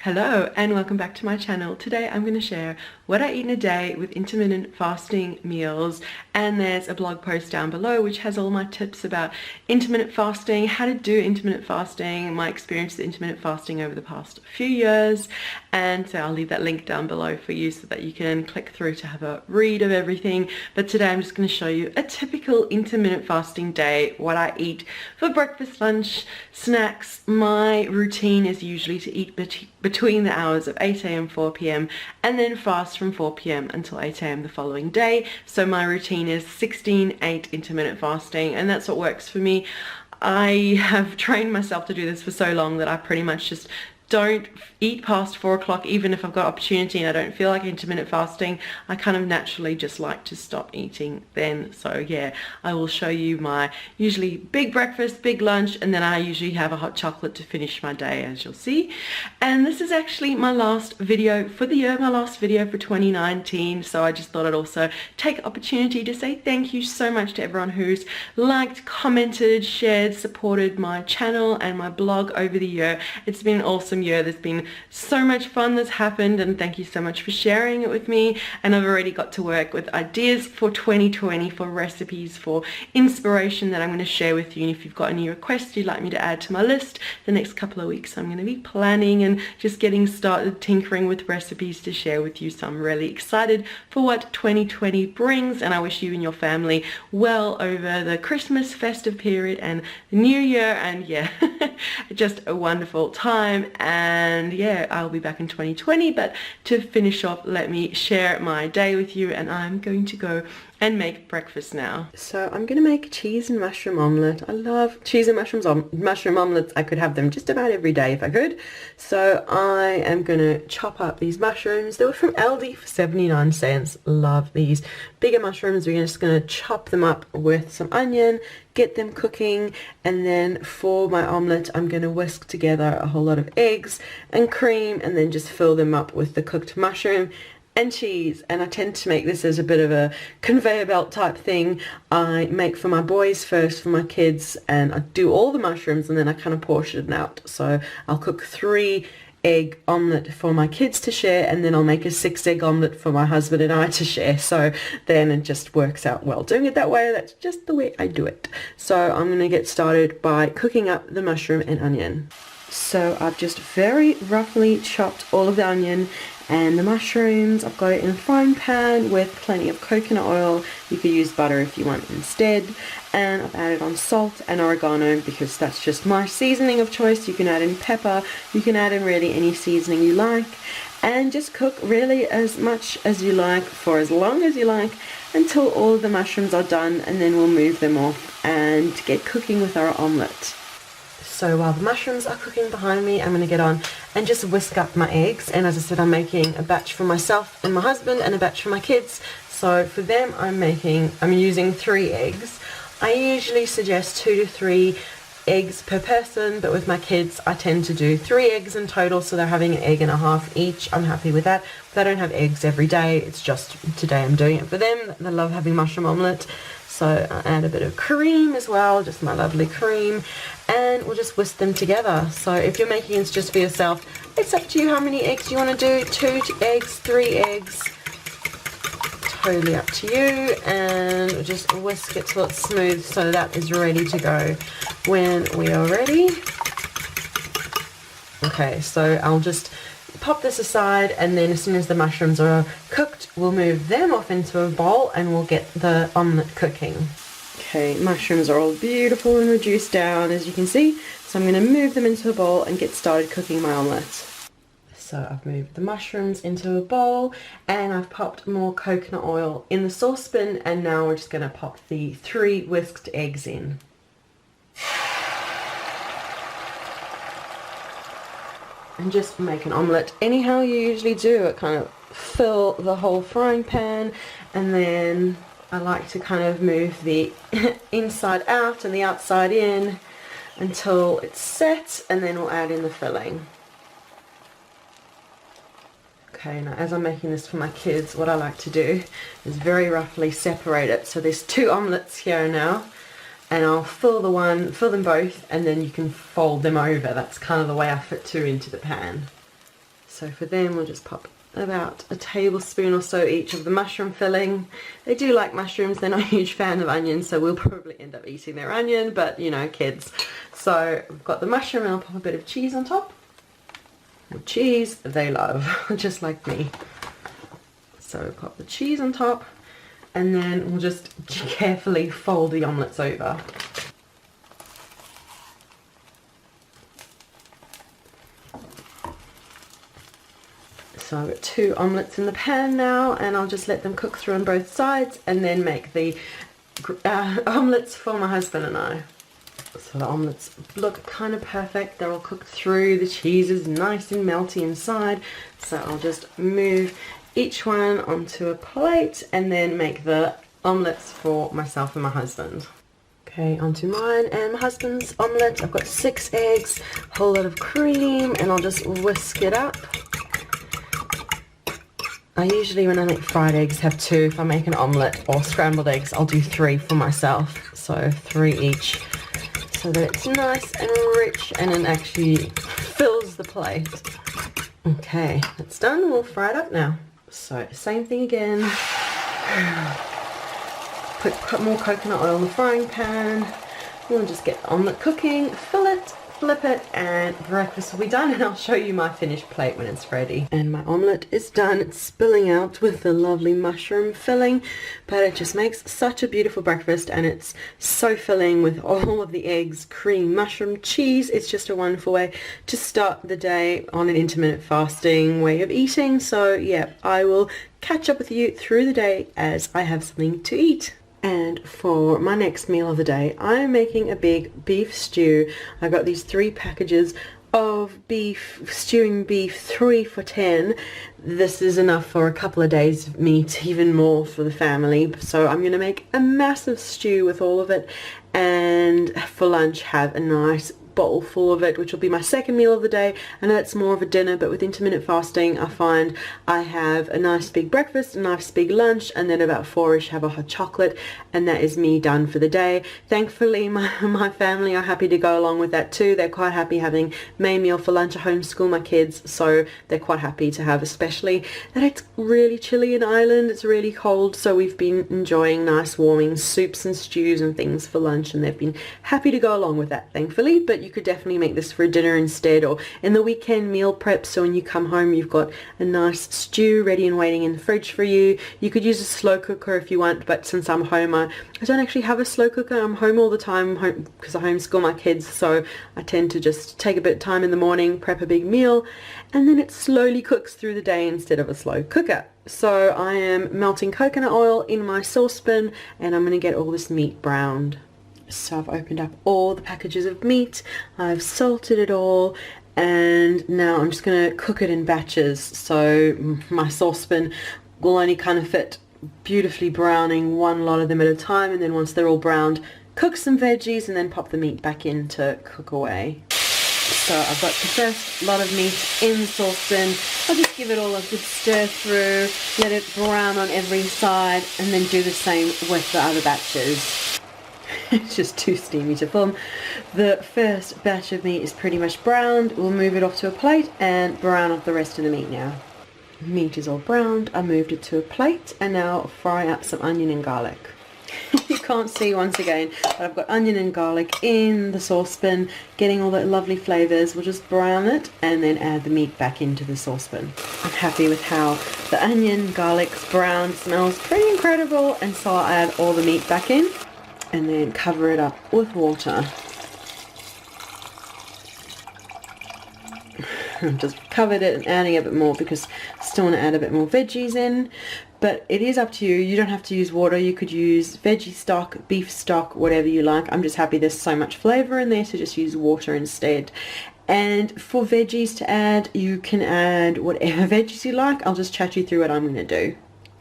Hello and welcome back to my channel. Today I'm going to share what I eat in a day with intermittent fasting meals, and there's a blog post down below which has all my tips about intermittent fasting, how to do intermittent fasting, my experience with intermittent fasting over the past few years, and so I'll leave that link down below for you so that you can click through to have a read of everything. But today I'm just going to show you a typical intermittent fasting day, what I eat for breakfast, lunch, snacks. My routine is usually to eat between the hours of 8 a.m. 4 p.m. and then fast from 4 p.m. until 8 a.m. the following day. So my routine is 16/8 intermittent fasting, and that's what works for me. I have trained myself to do this for so long that I pretty much just don't eat past 4 o'clock, even if I've got opportunity and I don't feel like intermittent fasting. I kind of naturally just like to stop eating then. So yeah, I will show you my usually big breakfast, big lunch, and then I usually have a hot chocolate to finish my day, as you'll see. And this is actually my last video for the year, my last video for 2019. So I just thought I'd also take opportunity to say thank you so much to everyone who's liked, commented, shared, supported my channel and my blog over the year. It's been an awesome year. There's been so much fun that's happened, and thank you so much for sharing it with me. And I've already got to work with ideas for 2020, for recipes, for inspiration that I'm going to share with you. And if you've got any requests you'd like me to add to my list, the next couple of weeks I'm going to be planning and just getting started tinkering with recipes to share with you. So I'm really excited for what 2020 brings, and I wish you and your family well over the Christmas festive period and the New Year, and yeah, just a wonderful time. And yeah, I'll be back in 2020, but to finish off, let me share my day with you, and I'm going to go and make breakfast now. So I'm going to make cheese and mushroom omelette. I love cheese and mushroom omelettes. I could have them just about every day if I could. So I am going to chop up these mushrooms. They were from Aldi for 79 cents. Love these bigger mushrooms. We're just going to chop them up with some onion, get them cooking, and then for my omelette I'm going to whisk together a whole lot of eggs and cream, and then just fill them up with the cooked mushroom and cheese. And I tend to make this as a bit of a conveyor belt type thing. I make for my boys first, for my kids, and I do all the mushrooms, and then I kind of portion it out. So I'll cook 3-egg omelette for my kids to share, and then I'll make a 6-egg omelette for my husband and I to share. So then it just works out well doing it that way. That's just the way I do it. So I'm going to get started by cooking up the mushroom and onion. So I've just very roughly chopped all of the onion and the mushrooms. I've got it in a frying pan with plenty of coconut oil. You could use butter if you want instead. And I've added on salt and oregano because that's just my seasoning of choice. You can add in pepper, you can add in really any seasoning you like, and just cook really as much as you like for as long as you like until all of the mushrooms are done, and then we'll move them off and get cooking with our omelette. So while the mushrooms are cooking behind me, I'm going to get on and just whisk up my eggs. And as I said, I'm making a batch for myself and my husband and a batch for my kids. So for them, I'm using 3 eggs. I usually suggest 2 to 3 eggs per person, but with my kids I tend to do 3 eggs in total, so they're having an egg and a half each. I'm happy with that. They don't have eggs every day, it's just today I'm doing it for them. They love having mushroom omelette. So I add a bit of cream as well, just my lovely cream, and we'll just whisk them together. So if you're making this just for yourself, it's up to you how many eggs you want to do. 2 eggs, 3 eggs, totally up to you. And we'll just whisk it till it's smooth, so that is ready to go when we are ready. Okay, so I'll just pop this aside, and then as soon as the mushrooms are cooked, we'll move them off into a bowl and we'll get the omelette cooking. Okay, mushrooms are all beautiful and reduced down, as you can see, so I'm going to move them into a bowl and get started cooking my omelette. So I've moved the mushrooms into a bowl, and I've popped more coconut oil in the saucepan, and now we're just going to pop the 3 whisked eggs in. And just make an omelette anyhow you usually do it. Kind of fill the whole frying pan, and then I like to kind of move the inside out and the outside in until it's set, and then we'll add in the filling. Okay, now as I'm making this for my kids, what I like to do is very roughly separate it. So there's 2 omelettes here now, and I'll fill them both, and then you can fold them over. That's kind of the way I fit 2 into the pan. So for them, we'll just pop about a tablespoon or so each of the mushroom filling. They do like mushrooms, they're not a huge fan of onions, so we'll probably end up eating their onion, but you know, kids. So I've got the mushroom and I'll pop a bit of cheese on top. Cheese they love, just like me. So pop the cheese on top, and then we'll just carefully fold the omelettes over. So I've got 2 omelettes in the pan now, and I'll just let them cook through on both sides and then make the omelettes for my husband and I. So the omelettes look kind of perfect. They're all cooked through. The cheese is nice and melty inside. So I'll just move each one onto a plate and then make the omelettes for myself and my husband. Okay, onto mine and my husband's omelette. I've got 6 eggs, a whole lot of cream, and I'll just whisk it up. I usually, when I make fried eggs, have 2. If I make an omelette or scrambled eggs, I'll do 3 for myself. So 3 each, so that it's nice and rich and it actually fills the plate. Okay, that's done. We'll fry it up now. So same thing again. Put more coconut oil in the frying pan. We'll just get the omelette cooking, fill it, flip it, and breakfast will be done, and I'll show you my finished plate when it's ready. And my omelette is done. It's spilling out with the lovely mushroom filling, but it just makes such a beautiful breakfast, and it's so filling with all of the eggs, cream, mushroom, cheese. It's just a wonderful way to start the day on an intermittent fasting way of eating. So yeah, I will catch up with you through the day as I have something to eat. And for my next meal of the day, I'm making a big beef stew. I got these 3 packages of beef, stewing beef, 3 for $10. This is enough for a couple of days of meat, even more for the family. So I'm going to make a massive stew with all of it, and for lunch have a nice bowl full of it, which will be my second meal of the day. I know it's more of a dinner, but with intermittent fasting I find I have a nice big breakfast, a nice big lunch, and then about 4ish have a hot chocolate, and that is me done for the day. Thankfully my family are happy to go along with that too. They're quite happy having main meal for lunch. I homeschool my kids, so they're quite happy to have, especially that it's really chilly in Ireland, it's really cold, so we've been enjoying nice warming soups and stews and things for lunch, and they've been happy to go along with that, thankfully. But you could definitely make this for dinner instead, or in the weekend meal prep, so when you come home you've got a nice stew ready and waiting in the fridge for you. You could use a slow cooker if you want, but since I'm home, I don't actually have a slow cooker. I'm home all the time because I homeschool my kids, so I tend to just take a bit of time in the morning, prep a big meal, and then it slowly cooks through the day instead of a slow cooker. So I am melting coconut oil in my saucepan, and I'm going to get all this meat browned. So I've opened up all the packages of meat, I've salted it all, and now I'm just going to cook it in batches. So my saucepan will only kind of fit beautifully browning 1 lot of them at a time, and then once they're all browned, cook some veggies and then pop the meat back in to cook away. So I've got the first lot of meat in the saucepan. I'll just give it all a good stir through, let it brown on every side, and then do the same with the other batches. It's just too steamy to film. The first batch of meat is pretty much browned. We'll move it off to a plate and brown up the rest of the meat now. Meat is all browned. I moved it to a plate, and now I'll fry up some onion and garlic. You can't see once again, but I've got onion and garlic in the saucepan, getting all the lovely flavours. We'll just brown it and then add the meat back into the saucepan. I'm happy with how the onion, garlic's brown, smells pretty incredible, and so I'll add all the meat back in and then cover it up with water. I've just covered it and adding a bit more because I still want to add a bit more veggies in, but it is up to you. You don't have to use water. You could use veggie stock, beef stock, whatever you like. I'm just happy there's so much flavour in there, so just use water instead. And for veggies to add, you can add whatever veggies you like. I'll just chat you through what I'm going to do.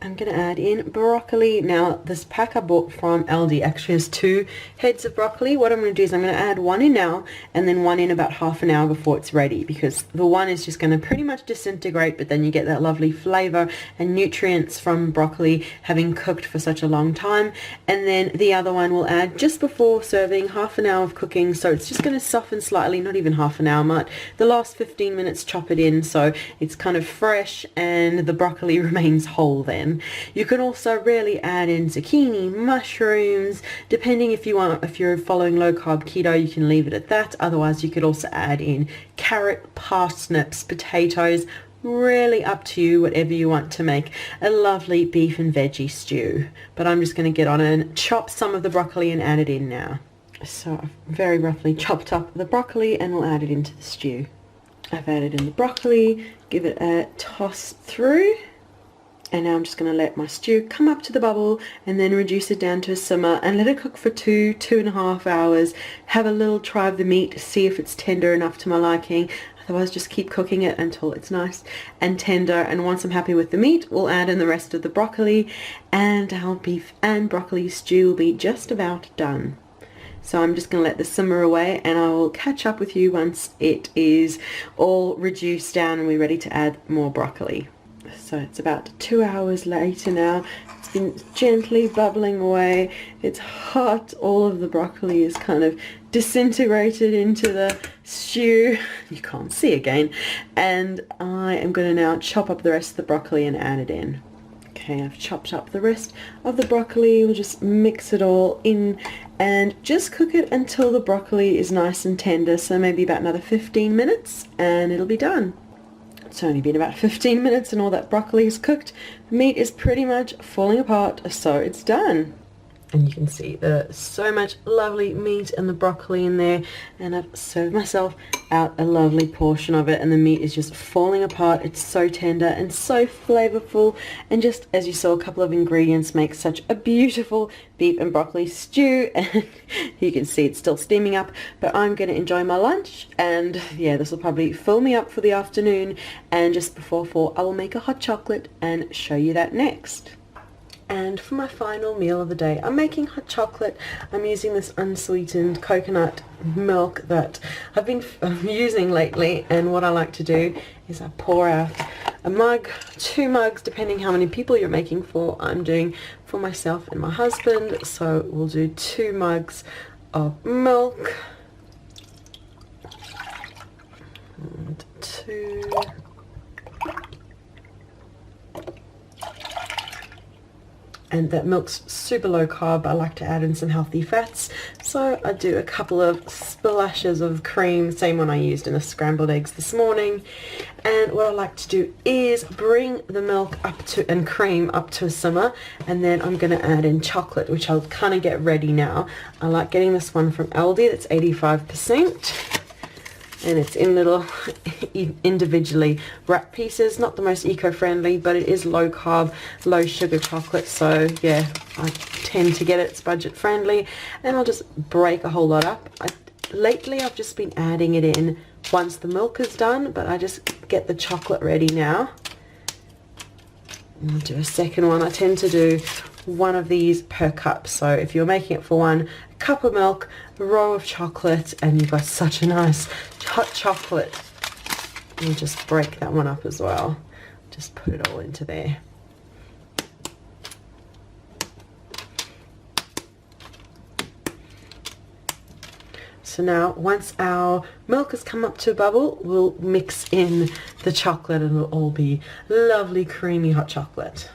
I'm going to add in broccoli. Now, this pack I bought from Aldi actually has 2 heads of broccoli. What I'm going to do is I'm going to add one in now and then one in about half an hour before it's ready, because the one is just going to pretty much disintegrate, but then you get that lovely flavor and nutrients from broccoli having cooked for such a long time. And then the other one will add just before serving, half an hour of cooking, so it's just going to soften slightly, not even half an hour, might the last 15 minutes chop it in so it's kind of fresh and the broccoli remains whole then. You can also really add in zucchini, mushrooms, depending if you're following low carb keto, you can leave it at that. Otherwise, you could also add in carrot, parsnips, potatoes, really up to you, whatever you want to make a lovely beef and veggie stew. But I'm just going to get on and chop some of the broccoli and add it in now. So I've very roughly chopped up the broccoli and we'll add it into the stew. I've added in the broccoli, give it a toss through. And now I'm just going to let my stew come up to the bubble and then reduce it down to a simmer and let it cook for 2.5 hours. Have a little try of the meat, see if it's tender enough to my liking. Otherwise, just keep cooking it until it's nice and tender. And once I'm happy with the meat, we'll add in the rest of the broccoli, and our beef and broccoli stew will be just about done. So I'm just going to let this simmer away, and I will catch up with you once it is all reduced down and we're ready to add more broccoli. So it's about 2 hours later now. It's been gently bubbling away. It's hot. All of the broccoli is kind of disintegrated into the stew. You can't see again. And I am going to now chop up the rest of the broccoli and add it in. Okay, I've chopped up the rest of the broccoli. We'll just mix it all in and just cook it until the broccoli is nice and tender. So maybe about another 15 minutes and it'll be done. It's only been about 15 minutes and all that broccoli is cooked. The meat is pretty much falling apart, so it's done. And you can see there's so much lovely meat and the broccoli in there, and I've served myself out a lovely portion of it, and the meat is just falling apart. It's so tender and so flavorful, and just as you saw, a couple of ingredients make such a beautiful beef and broccoli stew. And you can see it's still steaming up, but I'm going to enjoy my lunch, and yeah, this will probably fill me up for the afternoon. And just before 4 I will make a hot chocolate and show you that next. And for my final meal of the day, I'm making hot chocolate. I'm using this unsweetened coconut milk that I've been using lately, and what I like to do is I pour out a mug, 2 mugs, depending how many people you're making for. I'm doing for myself and my husband, so we'll do 2 mugs of milk. And 2. And that milk's super low carb. I like to add in some healthy fats, so I do a couple of splashes of cream, same one I used in the scrambled eggs this morning. And what I like to do is bring the milk up to and cream up to a simmer, and then I'm going to add in chocolate, which I'll kind of get ready now. I like getting this one from Aldi. That's 85%. And it's in little individually wrapped pieces. Not the most eco-friendly, but it is low carb, low sugar chocolate, so yeah, I tend to get it. It's budget friendly, and I'll just break a whole lot up. Lately I've just been adding it in once the milk is done, but I just get the chocolate ready now. I'll do a second one. I tend to do one of these per cup, so if you're making it for 1 cup of milk, a row of chocolate, and you've got such a nice hot chocolate. And just break that one up as well. Just put it all into there. So now, once our milk has come up to a bubble, we'll mix in the chocolate and it'll all be lovely creamy hot chocolate.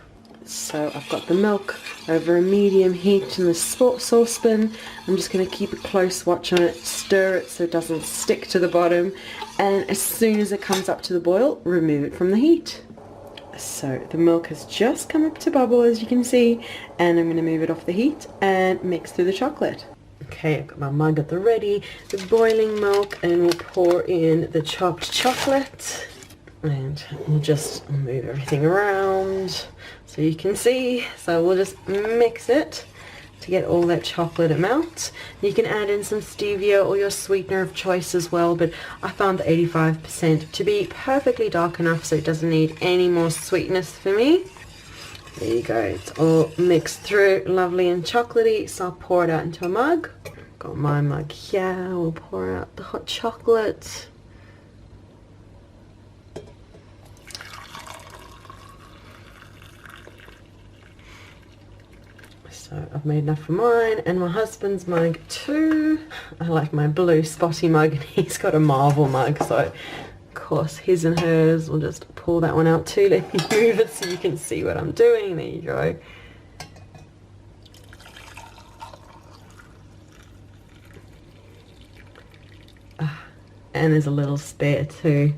So I've got the milk over a medium heat in the saucepan. I'm just going to keep a close watch on it, stir it so it doesn't stick to the bottom, and as soon as it comes up to the boil, remove it from the heat. So the milk has just come up to bubble, as you can see, and I'm going to move it off the heat and mix through the chocolate. Okay, I've got my mug at the ready, the boiling milk, and we'll pour in the chopped chocolate. And we'll just move everything around so you can see. So we'll just mix it to get all that chocolate amount. You can add in some stevia or your sweetener of choice as well, but I found the 85% to be perfectly dark enough, so it doesn't need any more sweetness for me. There you go, it's all mixed through, lovely and chocolatey, so I'll pour it out into a mug. Got my mug here, we'll pour out the hot chocolate. So I've made enough for mine and my husband's mug too. I like my blue spotty mug and he's got a marble mug, so of course his and hers. We'll just pull that one out too. Let me move it so you can see what I'm doing. There you go. And there's a little spare too.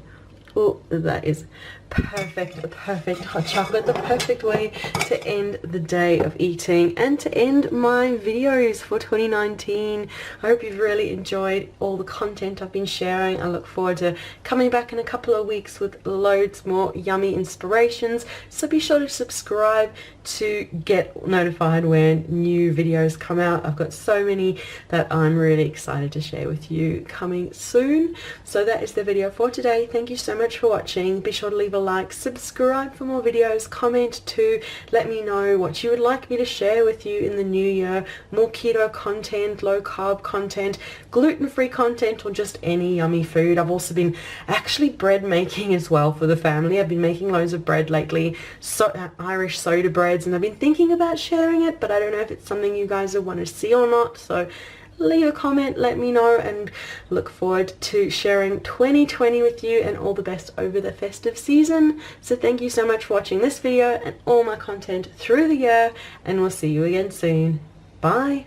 Oh, that is perfect, perfect hot chocolate, the perfect way to end the day of eating and to end my videos for 2019. I hope you've really enjoyed all the content I've been sharing. I look forward to coming back in a couple of weeks with loads more yummy inspirations. So be sure to subscribe to get notified when new videos come out. I've got so many that I'm really excited to share with you coming soon. So that is the video for today. Thank you so much for watching. Be sure to leave a like, subscribe for more videos, comment too, let me know what you would like me to share with you in the new year. More keto content, low carb content, gluten-free content, or just any yummy food. I've also been actually bread making as well for the family. I've been making loads of bread lately, Irish soda breads, and I've been thinking about sharing it, but I don't know if it's something you guys would want to see or not. So leave a comment, let me know, and look forward to sharing 2020 with you and all the best over the festive season. So thank you so much for watching this video and all my content through the year, and we'll see you again soon. Bye.